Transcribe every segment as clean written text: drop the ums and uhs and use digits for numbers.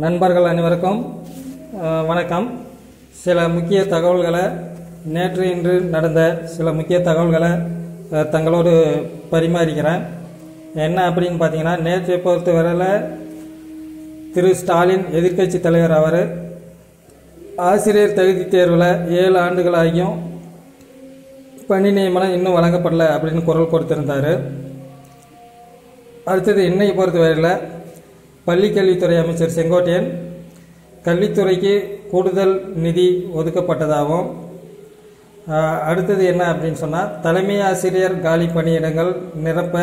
நண்பர்கள் அனைவருக்கும் வணக்கம். சில முக்கிய தகவல்களை நேற்று இன்று நடந்த சில முக்கிய தகவல்களை தங்களோடு பரிமாறிக்கிறேன். என்ன அப்படின்னு பார்த்தீங்கன்னா, நேற்றை பொறுத்தவரையில் திரு ஸ்டாலின் எதிர்க்கட்சி தலைவர் அவர் ஆசிரியர் தகுதி தேர்வில் 7 ஆண்டுகளாகியும் பணி நியமனம் இன்னும் வழங்கப்படலை அப்படின்னு குரல் கொடுத்திருந்தார். அடுத்தது இன்னைக்கு பொறுத்தவரையில் பள்ளிக்கல்வித்துறை அமைச்சர் செங்கோட்டையன் கல்வித்துறைக்கு கூடுதல் நிதி ஒதுக்கப்பட்டதாகவும், அடுத்தது என்ன அப்படின்னு சொன்னால், தலைமை ஆசிரியர் காலி பணியிடங்கள் நிரப்ப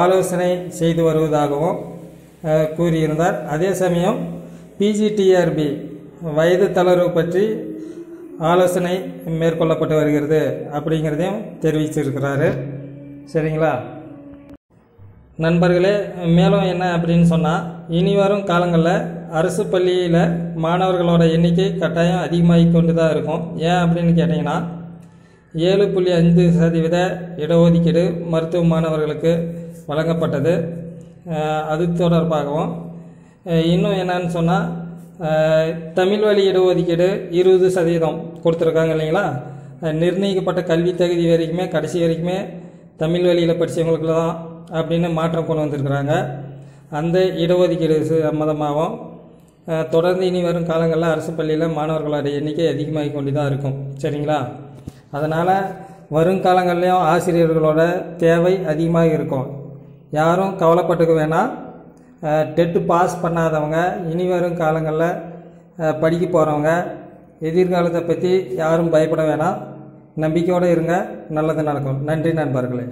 ஆலோசனை செய்து வருவதாகவும் கூறியிருந்தார். அதே சமயம் பிஜிடிஆர்பி வயது தளர்வு பற்றி ஆலோசனை மேற்கொள்ளப்பட்டு வருகிறது அப்படிங்கிறதையும் தெரிவிச்சிருக்கிறாரு. சரிங்களா நண்பர்களே, மேலும் என்ன அப்படின்னு சொன்னால், இனி வரும் காலங்களில் அரசு பள்ளியில் மாணவர்களோட எண்ணிக்கை கட்டாயம் அதிகமாகி கொண்டு தான் இருக்கும். ஏன் அப்படின்னு கேட்டிங்கன்னா, 7.5% இடஒதுக்கீடு மருத்துவ மாணவர்களுக்கு வழங்கப்பட்டது. அது தொடர்பாகவும் இன்னும் என்னன்னு சொன்னால், தமிழ் வழி இடஒதுக்கீடு 20% கொடுத்துருக்காங்க இல்லைங்களா. நிர்ணயிக்கப்பட்ட கல்வி தகுதி வரைக்குமே கடைசி வரைக்குமே தமிழ் வழியில் படித்தவங்களுக்கு தான் அப்படின்னு மாற்றம் கொண்டு வந்திருக்கிறாங்க. அந்த இடஒதுக்கீடு சம்மந்தமாகவும் தொடர்ந்து இனி வரும் காலங்களில் அரசு பள்ளியில் மாணவர்களோட எண்ணிக்கை அதிகமாகி கொண்டு தான் இருக்கும். சரிங்களா, அதனால் வருங்காலங்கள்லேயும் ஆசிரியர்களோட தேவை அதிகமாக இருக்கும். யாரும் கவலைப்பட்டுக்க வேணாம். டெட்டு பாஸ் பண்ணாதவங்க, இனி வரும் காலங்களில் படிக்க போகிறவங்க, எதிர்காலத்தை பற்றி யாரும் பயப்பட வேணாம். நம்பிக்கையோடு இருங்க, நல்லது நடக்கும். நன்றி நண்பர்களே.